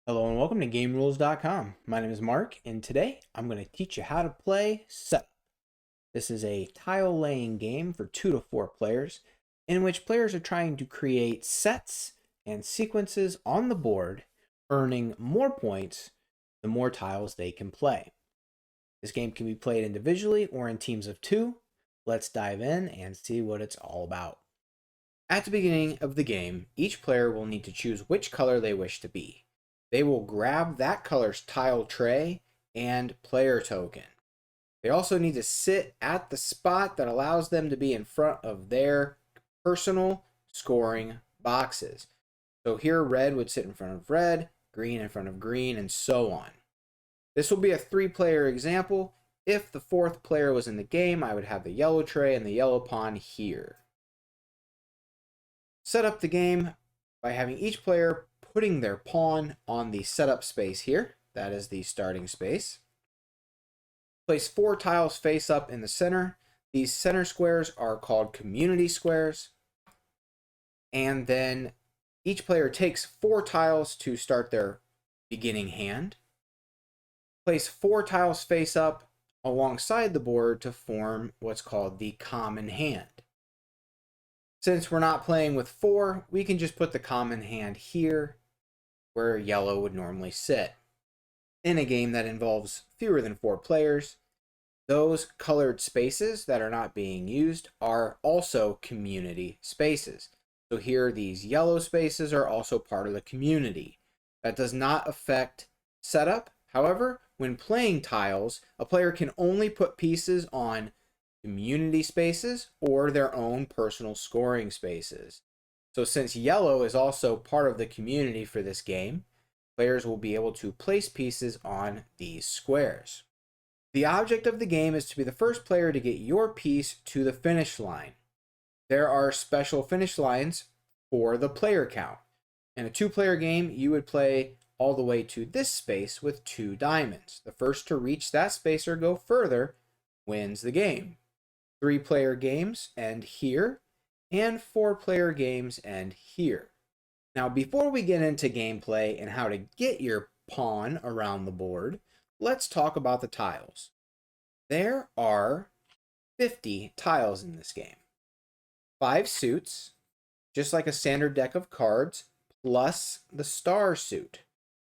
Hello and welcome to GameRules.com. My name is Mark, and today I'm going to teach you how to play Setup. This is a tile laying game for 2 to 4 players, in which players are trying to create sets and sequences on the board, earning more points the more tiles they can play. This game can be played individually or in teams of 2. Let's dive in and see what it's all about. At the beginning of the game, each player will need to choose which color they wish to be. They will grab that color's tile tray and player token. They also need to sit at the spot that allows them to be in front of their personal scoring boxes. So here red would sit in front of red, green in front of green, and so on. This will be a 3-player example. If the 4th player was in the game, I would have the yellow tray and the yellow pawn here. Set up the game by having each player putting their pawn on the setup space here. That is the starting space. Place 4 tiles face up in the center. These center squares are called community squares. And then each player takes 4 tiles to start their beginning hand. Place 4 tiles face up alongside the board to form what's called the common hand. Since we're not playing with 4, we can just put the common hand here where yellow would normally sit. In a game that involves fewer than 4 players, those colored spaces that are not being used are also community spaces. So here, these yellow spaces are also part of the community. That does not affect setup. However, when playing tiles, a player can only put pieces on community spaces or their own personal scoring spaces. So since yellow is also part of the community for this game, players will be able to place pieces on these squares. The object of the game is to be the first player to get your piece to the finish line. There are special finish lines for the player count. In a 2-player game, you would play all the way to this space with 2 diamonds. The first to reach that space or go further wins the game. 3-player games end here, and 4-player games end here. Now, before we get into gameplay and how to get your pawn around the board, let's talk about the tiles. There are 50 tiles in this game. 5 suits, just like a standard deck of cards, plus the star suit.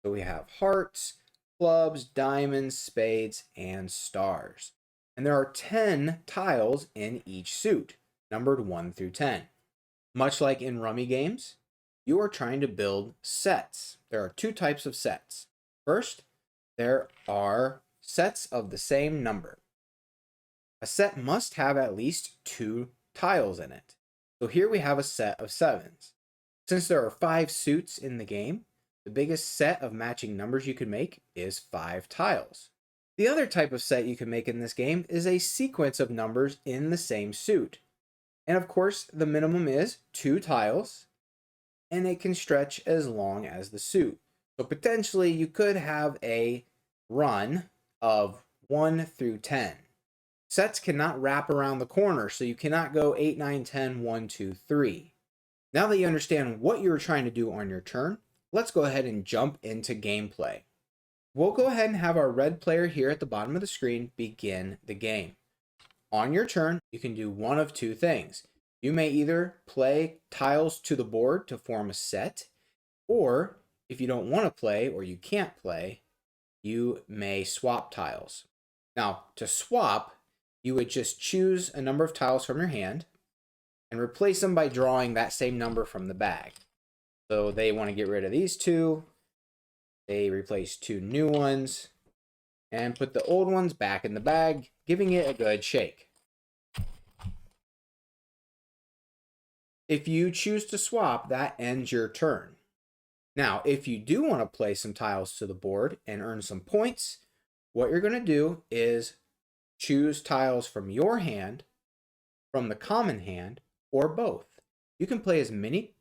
So we have hearts, clubs, diamonds, spades, and stars. And there are 10 tiles in each suit, numbered 1 through 10. Much like in rummy games, you are trying to build sets. There are 2 types of sets. First, there are sets of the same number. A set must have at least 2 tiles in it. So here we have a set of 7s. Since there are 5 suits in the game, the biggest set of matching numbers you can make is 5 tiles. The other type of set you can make in this game is a sequence of numbers in the same suit. And of course, the minimum is 2 tiles, and it can stretch as long as the suit. So potentially you could have a run of 1 through 10. Sets cannot wrap around the corner, so you cannot go 8, 9, 10, 1, 2, 3. Now that you understand what you're trying to do on your turn, let's go ahead and jump into gameplay. We'll go ahead and have our red player here at the bottom of the screen begin the game. On your turn, you can do one of 2 things. You may either play tiles to the board to form a set, or if you don't want to play or you can't play, you may swap tiles. Now, to swap, you would just choose a number of tiles from your hand and replace them by drawing that same number from the bag. So they want to get rid of these 2. They replace 2 new ones and put the old ones back in the bag, giving it a good shake. If you choose to swap, that ends your turn. Now, if you do want to play some tiles to the board and earn some points, what you're going to do is choose tiles from your hand, from the common hand, or both. You can play as many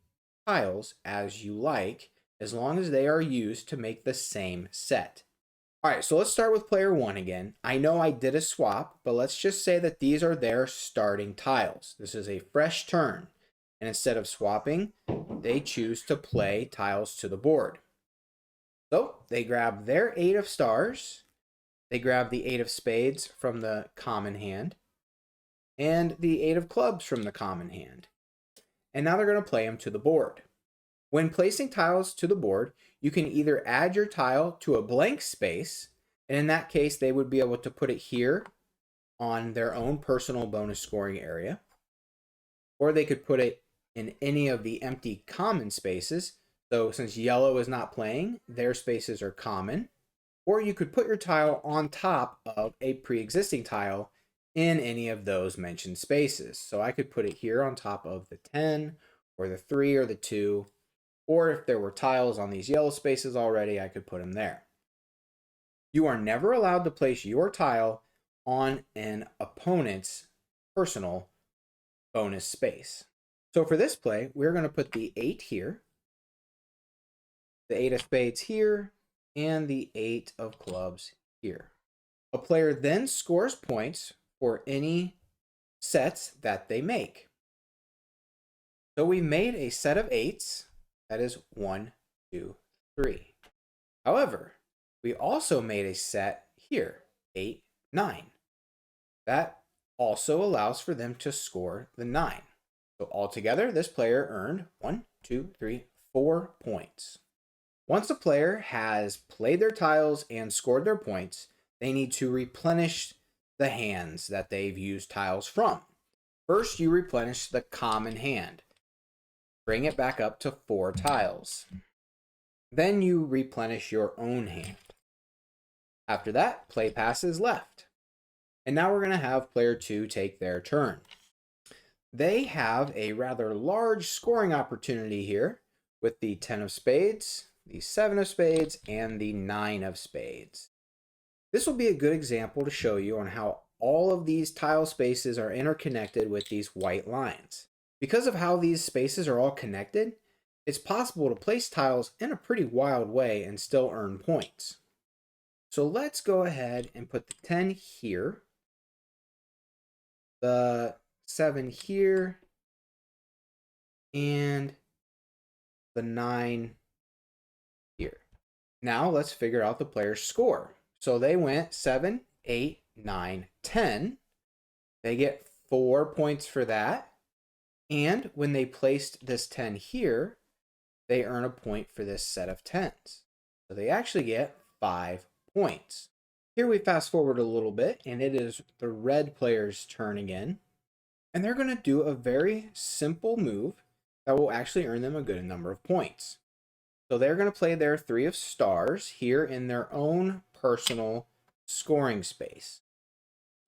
tiles as you like, as long as they are used to make the same set. All right, so let's start with player 1 again. I know I did a swap, but let's just say that these are their starting tiles. This is a fresh turn. And instead of swapping, they choose to play tiles to the board. So they grab their 8 of stars, they grab the 8 of spades from the common hand, and the 8 of clubs from the common hand. And now they're going to play them to the board. When placing tiles to the board, you can either add your tile to a blank space, and in that case, they would be able to put it here on their own personal bonus scoring area, or they could put it in any of the empty common spaces. So since yellow is not playing, their spaces are common. Or you could put your tile on top of a pre-existing tile in any of those mentioned spaces. So I could put it here on top of the 10 or the 3 or the 2. Or if there were tiles on these yellow spaces already, I could put them there. You are never allowed to place your tile on an opponent's personal bonus space. So for this play, we're going to put the 8 here, the 8 of spades here, and the 8 of clubs here. A player then scores points for any sets that they make. So we made a set of 8s, that is 1, 2, 3. However, we also made a set here, 8, 9. That also allows for them to score the 9. So altogether, this player earned 1, 2, 3, 4 points. Once a player has played their tiles and scored their points, they need to replenish the hands that they've used tiles from. First, you replenish the common hand. Bring it back up to 4 tiles. Then you replenish your own hand. After that, play passes left. And now we're going to have player 2 take their turn. They have a rather large scoring opportunity here with the 10 of spades, the 7 of spades, and the 9 of spades. This will be a good example to show you on how all of these tile spaces are interconnected with these white lines. Because of how these spaces are all connected, it's possible to place tiles in a pretty wild way and still earn points. So let's go ahead and put the 10 here, the 7 here, and the 9 here. Now let's figure out the player's score. So they went 7, 8, 9, 10. They get 4 points for that. And when they placed this 10 here, they earn a point for this set of 10s. So they actually get 5 points. Here we fast forward a little bit, and it is the red player's turn again. And they're going to do a very simple move that will actually earn them a good number of points. So they're going to play their 3 of stars here in their own personal scoring space.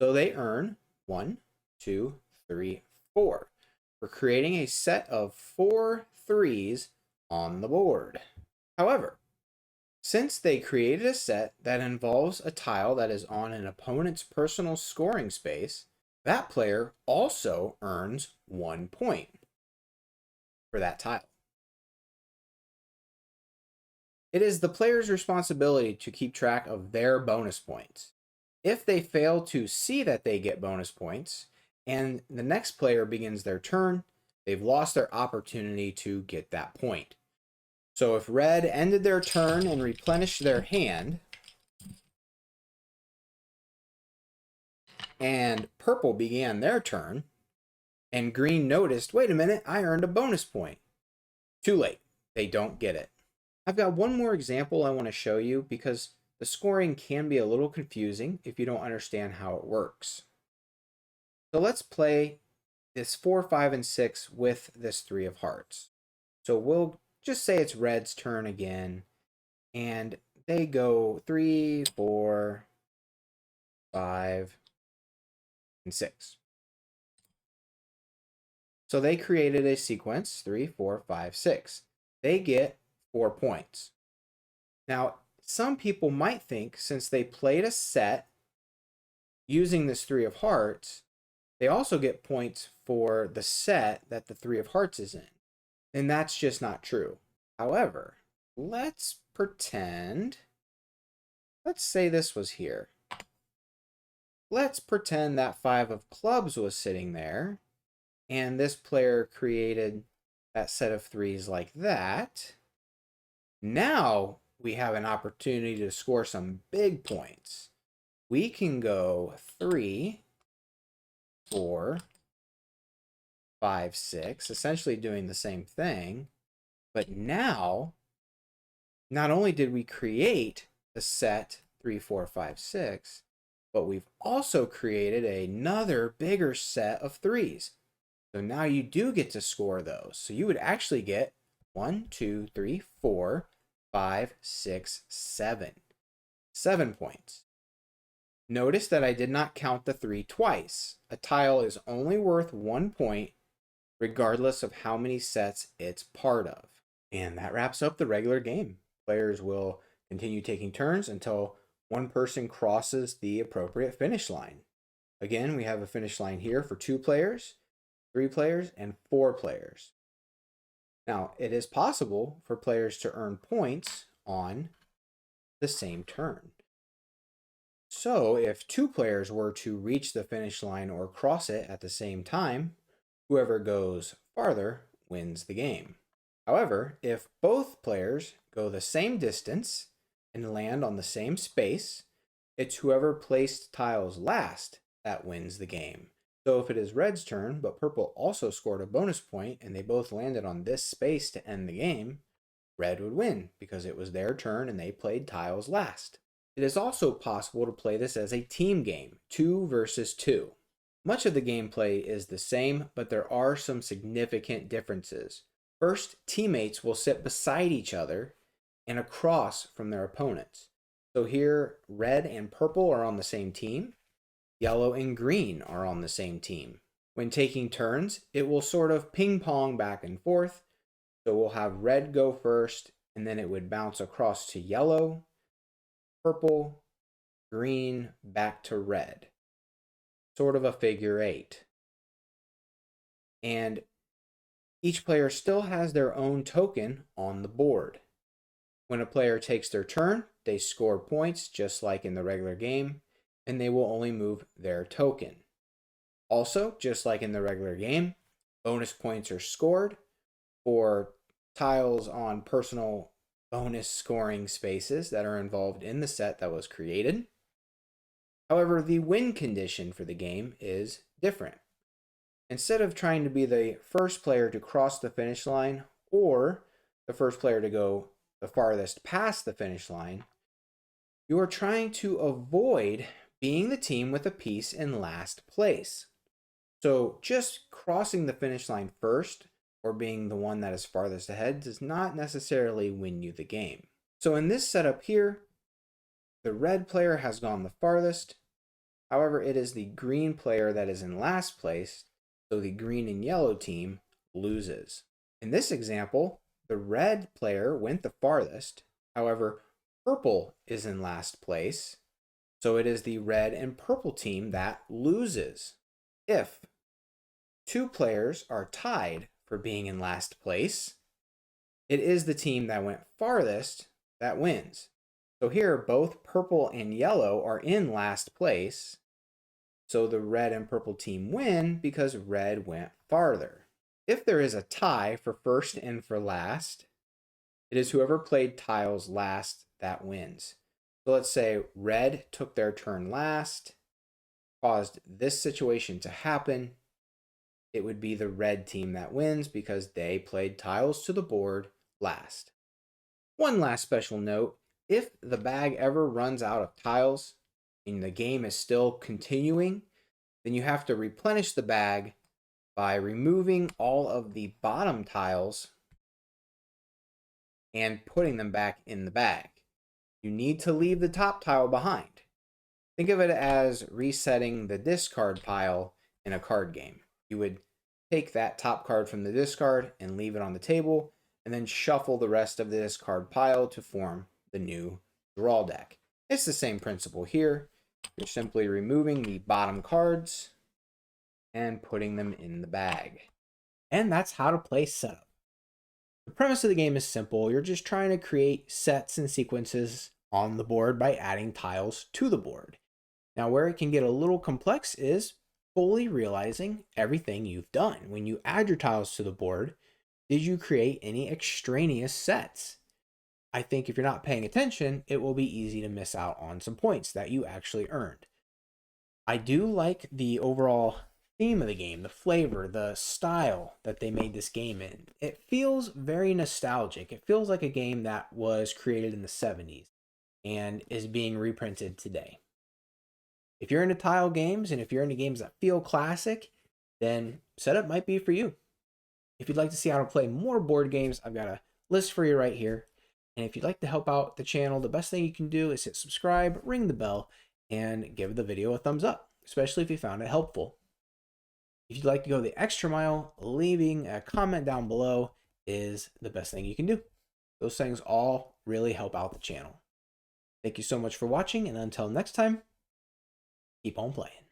So they earn 1, 2, 3, 4. We're creating a set of 4 3s on the board. However, since they created a set that involves a tile that is on an opponent's personal scoring space, that player also earns 1 point for that tile. It is the player's responsibility to keep track of their bonus points. If they fail to see that they get bonus points, and the next player begins their turn, they've lost their opportunity to get that point. So if red ended their turn and replenished their hand, and purple began their turn, and green noticed, wait a minute, I earned a bonus point. Too late. They don't get it. I've got one more example I want to show you because the scoring can be a little confusing if you don't understand how it works. So let's play this 4, 5, and 6 with this 3 of hearts. So we'll just say it's red's turn again, and they go 3, 4, 5, and 6. So they created a sequence 3, 4, 5, 6. They get 4 points. Now, some people might think since they played a set using this 3 of hearts, they also get points for the set that the 3 of hearts is in. And that's just not true. However, let's pretend, let's say this was here. Let's pretend that 5 of clubs was sitting there, and this player created that set of 3s like that. Now we have an opportunity to score some big points. We can go 3, 4, 5, 6, essentially doing the same thing. But now, not only did we create the set 3, 4, 5, 6, but we've also created another bigger set of threes. So now you do get to score those. So you would actually get 1, 2, 3, 4, 5, 6, 7. 7 points. Notice that I did not count the 3 twice. A tile is only worth 1 point regardless of how many sets it's part of. And that wraps up the regular game. Players will continue taking turns until one person crosses the appropriate finish line. Again, we have a finish line here for 2 players, 3 players, and 4 players. Now, it is possible for players to earn points on the same turn. So, if 2 players were to reach the finish line or cross it at the same time, whoever goes farther wins the game. However, if both players go the same distance and land on the same space, it's whoever placed tiles last that wins the game. So if it is red's turn, but purple also scored a bonus point and they both landed on this space to end the game, red would win because it was their turn and they played tiles last. It is also possible to play this as a team game, 2 versus 2. Much of the gameplay is the same, but there are some significant differences. First, teammates will sit beside each other and across from their opponents. So here, red and purple are on the same team. Yellow and green are on the same team. When taking turns, it will sort of ping pong back and forth. So we'll have red go first, and then it would bounce across to yellow, purple, green, back to red. Sort of a figure 8. And each player still has their own token on the board. When a player takes their turn, they score points just like in the regular game, and they will only move their token. Also, just like in the regular game, bonus points are scored for tiles on personal bonus scoring spaces that are involved in the set that was created. However, the win condition for the game is different. Instead of trying to be the first player to cross the finish line or the first player to go the farthest past the finish line, you are trying to avoid being the team with a piece in last place. So just crossing the finish line first or being the one that is farthest ahead does not necessarily win you the game. So in this setup here, the red player has gone the farthest. However, it is the green player that is in last place, so the green and yellow team loses. In this example, the red player went the farthest. However, purple is in last place, so it is the red and purple team that loses. If 2 players are tied for being in last place, it is the team that went farthest that wins. So here, both purple and yellow are in last place, so the red and purple team win because red went farther. If there is a tie for first and for last, it is whoever played tiles last that wins. So let's say red took their turn last, caused this situation to happen. It would be the red team that wins because they played tiles to the board last. One last special note, if the bag ever runs out of tiles and the game is still continuing, then you have to replenish the bag by removing all of the bottom tiles and putting them back in the bag. You need to leave the top tile behind. Think of it as resetting the discard pile in a card game. You would take that top card from the discard and leave it on the table, and then shuffle the rest of the discard pile to form the new draw deck. It's the same principle here. You're simply removing the bottom cards and putting them in the bag. And that's how to play setup. The premise of the game is simple. You're just trying to create sets and sequences on the board by adding tiles to the board. Now, where it can get a little complex is fully realizing everything you've done. When you add your tiles to the board, did you create any extraneous sets? I think if you're not paying attention, it will be easy to miss out on some points that you actually earned. I do like the overall theme of the game, the flavor, the style that they made this game in. It feels very nostalgic. It feels like a game that was created in the 70s and is being reprinted today. If you're into tile games and if you're into games that feel classic, then Setup might be for you. If you'd like to see how to play more board games, I've got a list for you right here. And if you'd like to help out the channel, the best thing you can do is hit subscribe, ring the bell, and give the video a thumbs up, especially if you found it helpful. If you'd like to go the extra mile, leaving a comment down below is the best thing you can do. Those things all really help out the channel. Thank you so much for watching, and until next time, keep on playing.